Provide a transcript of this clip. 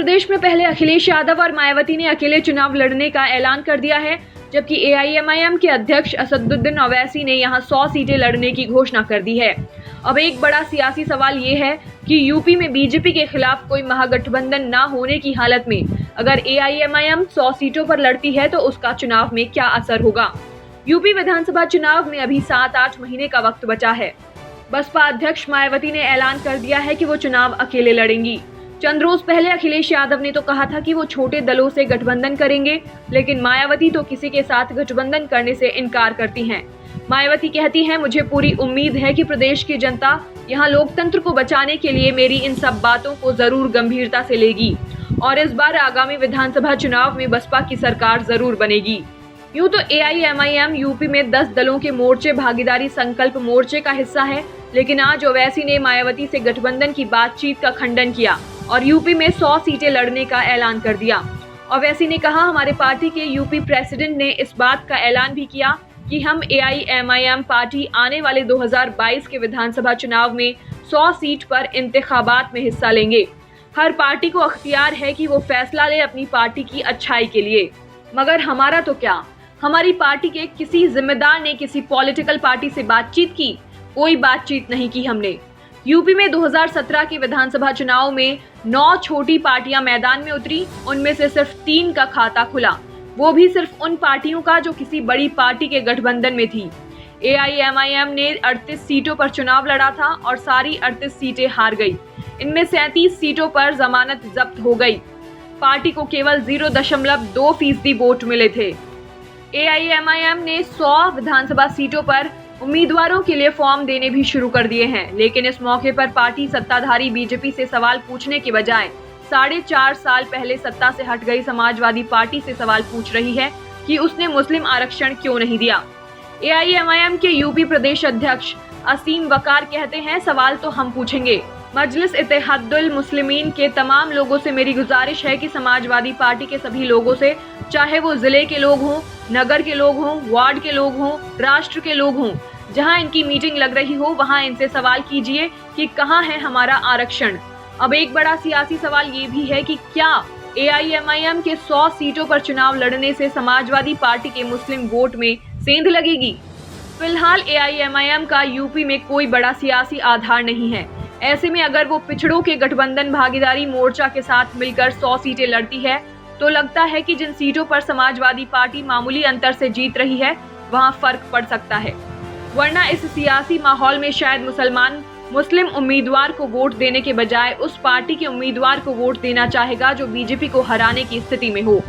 प्रदेश में पहले अखिलेश यादव और मायावती ने अकेले चुनाव लड़ने का ऐलान कर दिया है, जबकि एआईएमआईएम के अध्यक्ष असदुद्दीन ओवैसी ने यहां 100 सीटें लड़ने की घोषणा कर दी है। अब एक बड़ा सियासी सवाल ये है कि यूपी में बीजेपी के खिलाफ कोई महागठबंधन न होने की हालत में अगर एआईएमआईएम 100 सीटों पर लड़ती है तो उसका चुनाव में क्या असर होगा। यूपी विधानसभा चुनाव में अभी 7-8 महीने का वक्त बचा है। बसपा अध्यक्ष मायावती ने ऐलान कर दिया है कि वो चुनाव अकेले लड़ेंगी। चंद रोज पहले अखिलेश यादव ने तो कहा था कि वो छोटे दलों से गठबंधन करेंगे, लेकिन मायावती तो किसी के साथ गठबंधन करने से इनकार करती हैं। मायावती कहती हैं, मुझे पूरी उम्मीद है कि प्रदेश की जनता यहां लोकतंत्र को बचाने के लिए मेरी इन सब बातों को जरूर गंभीरता से लेगी और इस बार आगामी विधानसभा चुनाव में बसपा की सरकार जरूर बनेगी। यूं तो एआईएमआईएम यूपी में 10 दलों के मोर्चे भागीदारी संकल्प मोर्चे का हिस्सा है, लेकिन आज ओवैसी ने मायावती से गठबंधन की बातचीत का खंडन किया और यूपी में 100 सीटें लड़ने का ऐलान कर दिया। ओवैसी ने कहा, हमारे पार्टी के यूपी प्रेसिडेंट ने इस बात का ऐलान भी किया कि हम एआईएमआईएम पार्टी आने वाले 2022 के विधानसभा चुनाव में 100 सीट पर इंतखाबात में हिस्सा लेंगे। हर पार्टी को अख्तियार है कि वो फैसला ले अपनी पार्टी की अच्छाई के लिए, मगर हमारा तो क्या, हमारी पार्टी के किसी जिम्मेदार ने किसी पॉलिटिकल पार्टी से बातचीत की? कोई बातचीत नहीं की हमने। यूपी में 2017 के विधानसभा चुनाव में 9 छोटी पार्टियां मैदान में उतरी, उनमें से सिर्फ 3 का खाता खुला, वो भी सिर्फ उन पार्टियों का जो किसी बड़ी पार्टी के गठबंधन में थी। एआईएमआईएम ने 38 सीटों पर चुनाव लड़ा था और सारी 38 सीटें हार गई। इनमें 37 सीटों पर जमानत जब्त हो गई। पार्टी को केवल 0.2% वोट मिले थे। एआईएमआईएम ने 100 विधानसभा सीटों पर उम्मीदवारों के लिए फॉर्म देने भी शुरू कर दिए हैं, लेकिन इस मौके पर पार्टी सत्ताधारी बीजेपी से सवाल पूछने के बजाय 4.5 साल पहले सत्ता से हट गई समाजवादी पार्टी से सवाल पूछ रही है कि उसने मुस्लिम आरक्षण क्यों नहीं दिया। एआईएमआईएम के यूपी प्रदेश अध्यक्ष असीम वकार कहते हैं, सवाल तो हम पूछेंगे। मजलिस इत्तेहादुल मुस्लिमीन के तमाम लोगों से मेरी गुजारिश है कि समाजवादी पार्टी के सभी लोगों से, चाहे वो जिले के लोग हों, नगर के लोग हों, वार्ड के लोग हों, राष्ट्र के लोग हों, जहां इनकी मीटिंग लग रही हो वहां इनसे सवाल कीजिए कि कहां है हमारा आरक्षण। अब एक बड़ा सियासी सवाल ये भी है कि क्या एआईएमआईएम के 100 सीटों पर चुनाव लड़ने से समाजवादी पार्टी के मुस्लिम वोट में सेंध लगेगी। फिलहाल एआईएमआईएम का यूपी में कोई बड़ा सियासी आधार नहीं है। ऐसे में अगर वो पिछड़ों के गठबंधन भागीदारी मोर्चा के साथ मिलकर 100 सीटें लड़ती है तो लगता है कि जिन सीटों पर समाजवादी पार्टी मामूली अंतर से जीत रही है वहां फर्क पड़ सकता है, वरना इस सियासी माहौल में शायद मुसलमान मुस्लिम उम्मीदवार को वोट देने के बजाय उस पार्टी के उम्मीदवार को वोट देना चाहेगा जो बीजेपी को हराने की स्थिति में हो।